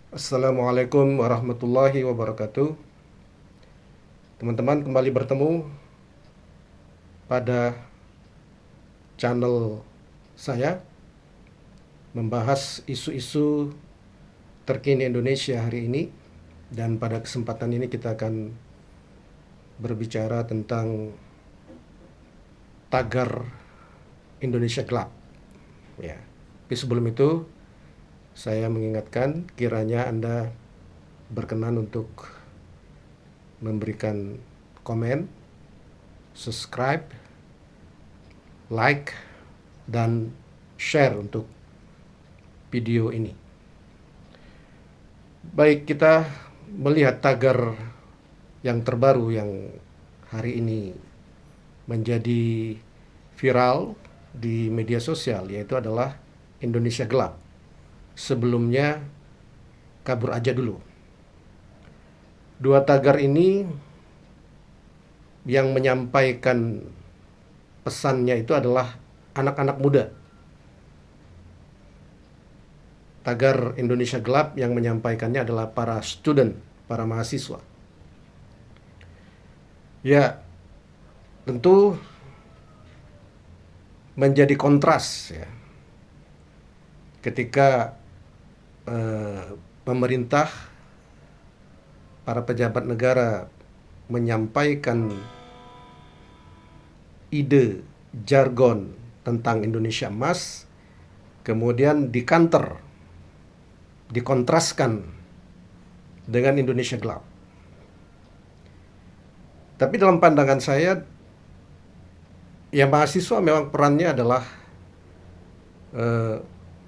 Assalamualaikum warahmatullahi wabarakatuh. Teman-teman kembali bertemu pada channel saya membahas isu-isu terkini Indonesia hari ini, dan pada kesempatan ini kita akan berbicara tentang tagar Indonesia Gelap. Ya. Tapi sebelum itu saya mengingatkan kiranya Anda berkenan untuk memberikan komen, subscribe, like, dan share untuk video ini. Baik, kita melihat tagar yang terbaru yang hari ini menjadi viral di media sosial, yaitu adalah Indonesia Gelap. Sebelumnya kabur aja dulu. Dua tagar ini yang menyampaikan pesannya itu adalah anak-anak muda. Tagar Indonesia Gelap yang menyampaikannya adalah para student, para mahasiswa. Ya, tentu menjadi kontras ya, ketika pemerintah, para pejabat negara menyampaikan ide jargon tentang Indonesia Emas, kemudian dikontraskan dengan Indonesia Gelap. Tapi dalam pandangan saya, ya mahasiswa memang perannya adalah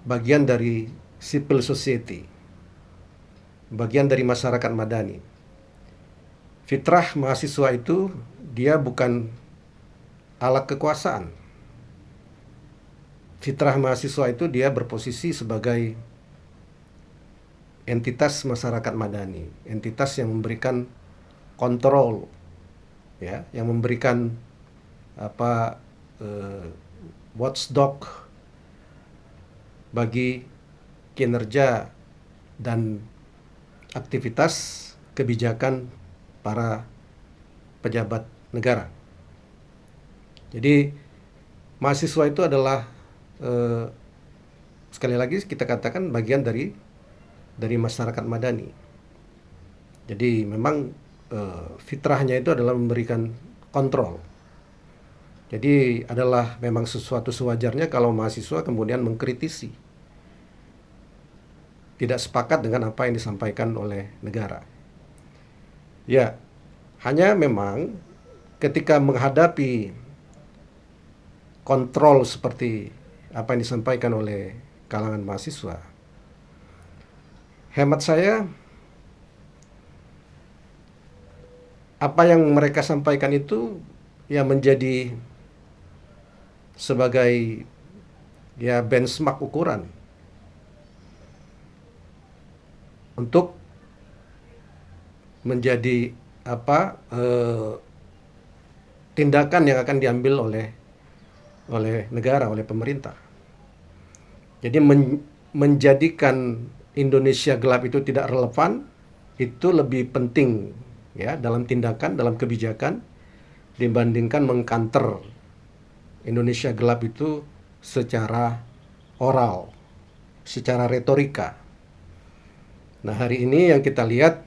bagian dari civil society, bagian dari masyarakat madani. Fitrah mahasiswa itu dia bukan alat kekuasaan. Fitrah mahasiswa itu dia berposisi sebagai entitas masyarakat madani, entitas yang memberikan kontrol, ya, yang memberikan watchdog bagi kinerja dan aktivitas kebijakan para pejabat negara. Jadi mahasiswa itu adalah sekali lagi kita katakan bagian dari masyarakat madani. Jadi memang fitrahnya itu adalah memberikan kontrol. Jadi adalah memang sesuatu sewajarnya kalau mahasiswa kemudian mengkritisi, tidak sepakat dengan apa yang disampaikan oleh negara. Ya, hanya memang ketika menghadapi kontrol seperti apa yang disampaikan oleh kalangan mahasiswa, hemat saya apa yang mereka sampaikan itu ya menjadi sebagai ya benchmark ukuran untuk menjadi tindakan yang akan diambil oleh negara, oleh pemerintah. Jadi menjadikan Indonesia Gelap itu tidak relevan itu lebih penting ya dalam tindakan, dalam kebijakan, dibandingkan mengkanter Indonesia Gelap itu secara oral, secara retorika. Nah, hari ini yang kita lihat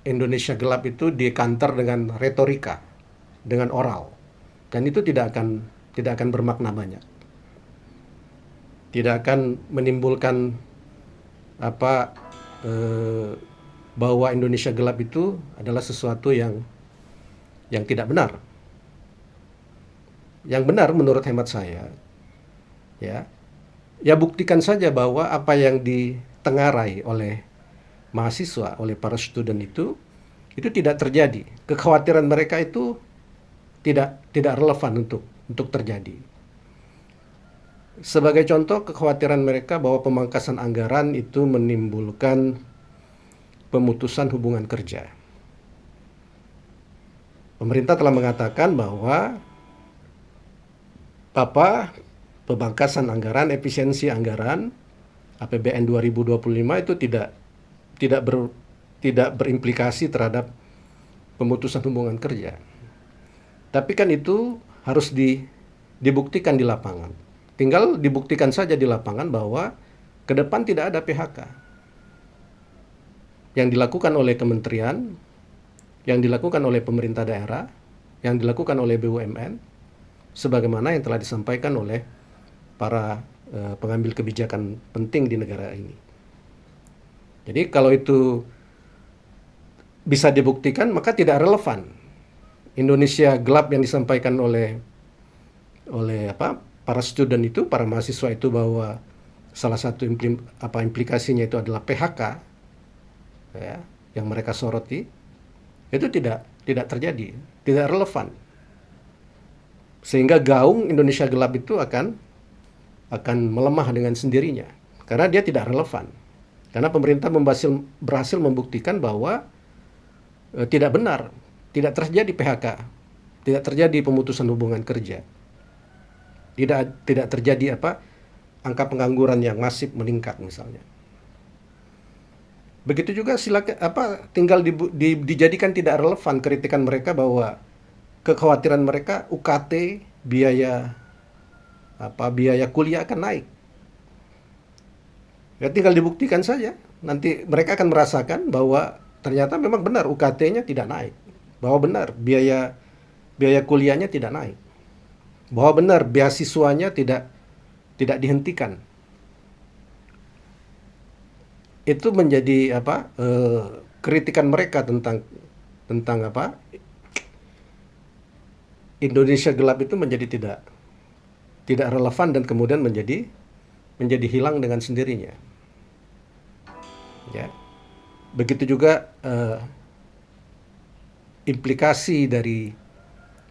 Indonesia Gelap itu dikanter dengan retorika, dengan oral. Dan itu tidak akan bermakna banyak. Tidak akan menimbulkan bahwa Indonesia Gelap itu adalah sesuatu yang tidak benar. Yang benar menurut hemat saya, ya buktikan saja bahwa apa yang ditengarai oleh mahasiswa, oleh para student itu tidak terjadi. Kekhawatiran mereka itu tidak relevan untuk terjadi. Sebagai contoh, kekhawatiran mereka bahwa pemangkasan anggaran itu menimbulkan pemutusan hubungan kerja. Pemerintah telah mengatakan bahwa pemangkasan anggaran, efisiensi anggaran APBN 2025 itu tidak ber, tidak berimplikasi terhadap pemutusan hubungan kerja. Tapi kan itu harus dibuktikan di lapangan. Tinggal dibuktikan saja di lapangan bahwa ke depan tidak ada PHK yang dilakukan oleh kementerian, yang dilakukan oleh pemerintah daerah, yang dilakukan oleh BUMN, sebagaimana yang telah disampaikan oleh para pengambil kebijakan penting di negara ini. Jadi kalau itu bisa dibuktikan, maka tidak relevan Indonesia gelap yang disampaikan oleh para student itu, para mahasiswa itu, bahwa salah satu implikasinya itu adalah PHK, ya, yang mereka soroti, itu tidak terjadi, tidak relevan. Sehingga gaung Indonesia gelap itu akan melemah dengan sendirinya karena dia tidak relevan. Karena pemerintah berhasil membuktikan bahwa tidak benar, tidak terjadi PHK, tidak terjadi pemutusan hubungan kerja, tidak terjadi angka pengangguran yang masif meningkat misalnya. Begitu juga tinggal dijadikan tidak relevan kritikan mereka bahwa kekhawatiran mereka UKT, biaya kuliah akan naik. Ya tinggal dibuktikan saja. Nanti mereka akan merasakan bahwa ternyata memang benar UKT-nya tidak naik. Bahwa benar biaya kuliahnya tidak naik. Bahwa benar beasiswanya tidak dihentikan. Itu menjadi kritikan mereka tentang Indonesia gelap itu menjadi tidak relevan dan kemudian menjadi hilang dengan sendirinya. Ya. Begitu juga implikasi dari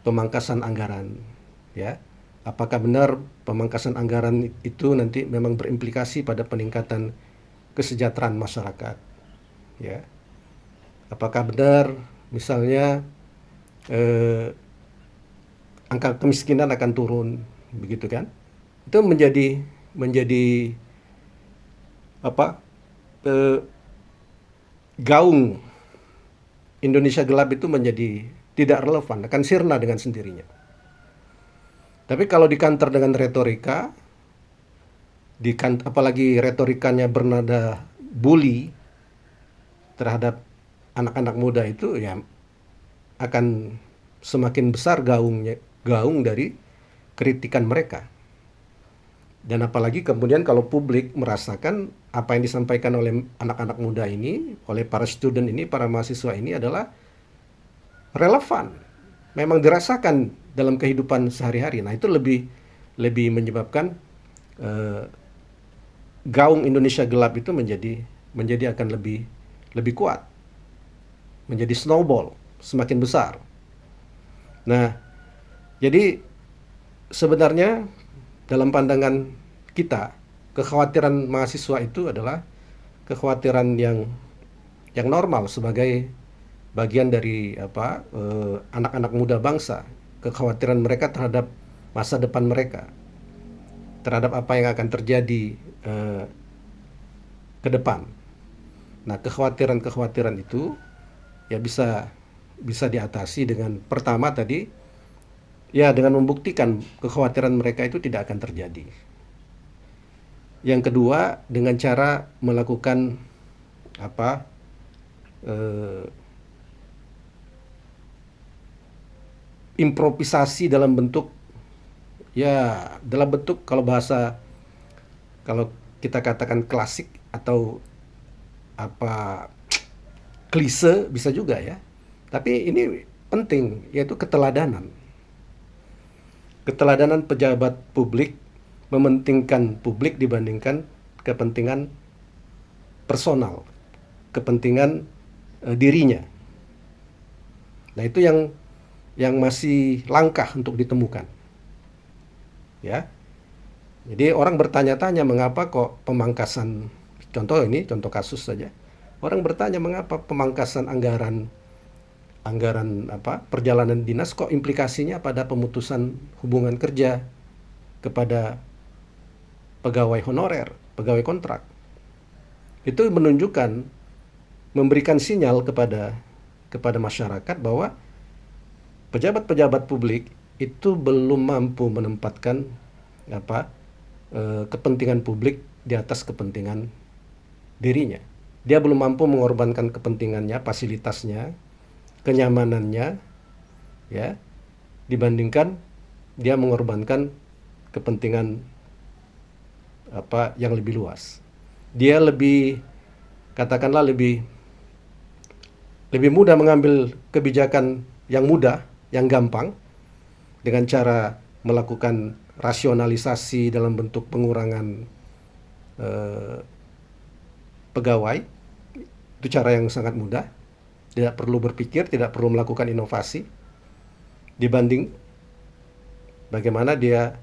pemangkasan anggaran, ya. Apakah benar pemangkasan anggaran itu nanti memang berimplikasi pada peningkatan kesejahteraan masyarakat, ya. Apakah benar misalnya angka kemiskinan akan turun, begitu kan? Itu menjadi gaung Indonesia gelap itu menjadi tidak relevan, akan sirna dengan sendirinya. Tapi kalau dikanter dengan retorika, apalagi retorikanya bernada bully terhadap anak-anak muda, itu ya akan semakin besar gaung dari kritikan mereka. Dan apalagi kemudian kalau publik merasakan apa yang disampaikan oleh anak-anak muda ini, oleh para student ini, para mahasiswa ini adalah relevan, memang dirasakan dalam kehidupan sehari-hari. Nah itu lebih menyebabkan gaung Indonesia gelap itu menjadi akan lebih kuat, menjadi snowball, semakin besar. Nah, jadi sebenarnya dalam pandangan kita, kekhawatiran mahasiswa itu adalah kekhawatiran yang normal sebagai bagian dari anak-anak muda bangsa. Kekhawatiran mereka terhadap masa depan mereka, terhadap apa yang akan terjadi ke depan. Nah, kekhawatiran itu ya bisa diatasi dengan pertama tadi, ya dengan membuktikan kekhawatiran mereka itu tidak akan terjadi. Yang kedua, dengan cara melakukan improvisasi dalam bentuk kalau kita katakan klasik atau klise bisa juga ya. Tapi ini penting, yaitu keteladanan. Keteladanan pejabat publik mementingkan publik dibandingkan kepentingan personal, kepentingan dirinya. Nah, itu yang masih langka untuk ditemukan. Ya. Jadi orang bertanya-tanya mengapa kok pemangkasan, contoh kasus saja. Orang bertanya mengapa pemangkasan anggaran perjalanan dinas kok implikasinya pada pemutusan hubungan kerja kepada pegawai honorer, pegawai kontrak. itu menunjukkan, memberikan sinyal kepada masyarakat bahwa pejabat-pejabat publik itu belum mampu menempatkan kepentingan publik di atas kepentingan dirinya. Dia belum mampu mengorbankan kepentingannya, fasilitasnya, kenyamanannya, ya, dibandingkan dia mengorbankan kepentingan yang lebih luas. Dia lebih, katakanlah lebih mudah mengambil kebijakan yang mudah, yang gampang, dengan cara melakukan rasionalisasi dalam bentuk pengurangan pegawai. Itu cara yang sangat mudah, tidak perlu berpikir, tidak perlu melakukan inovasi, dibanding bagaimana dia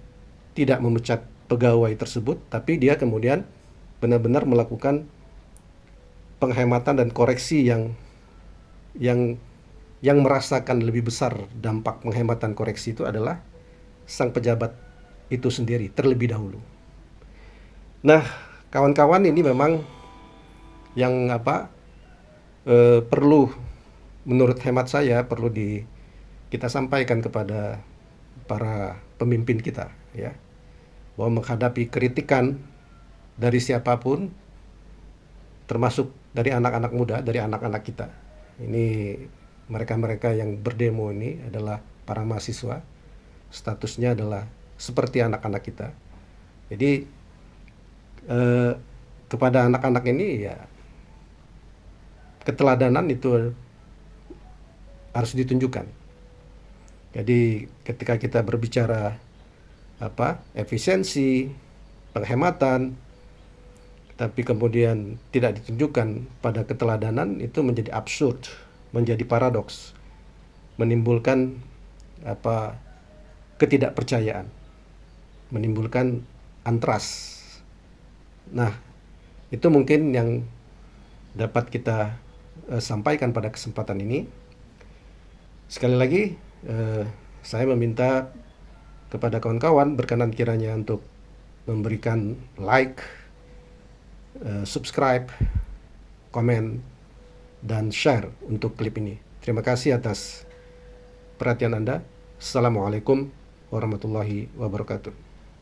tidak memecat pegawai tersebut, tapi dia kemudian benar-benar melakukan penghematan dan koreksi yang merasakan lebih besar dampak penghematan koreksi itu adalah sang pejabat itu sendiri terlebih dahulu. Nah, kawan-kawan, ini memang yang perlu, menurut hemat saya, perlu kita sampaikan kepada para pemimpin kita, ya, bahwa menghadapi kritikan dari siapapun, termasuk dari anak-anak muda, dari anak-anak kita. Ini mereka-mereka yang berdemo ini adalah para mahasiswa, statusnya adalah seperti anak-anak kita. Jadi kepada anak-anak ini, ya, keteladanan itu harus ditunjukkan. Jadi ketika kita berbicara efisiensi, penghematan, tapi kemudian tidak ditunjukkan pada keteladanan, itu menjadi absurd, menjadi paradoks, menimbulkan ketidakpercayaan, menimbulkan antras. Nah, itu mungkin yang dapat kita sampaikan pada kesempatan ini. Sekali lagi, saya meminta kepada kawan-kawan berkenan kiranya untuk memberikan like, subscribe, komen, dan share untuk klip ini. Terima kasih atas perhatian Anda. Assalamualaikum warahmatullahi wabarakatuh.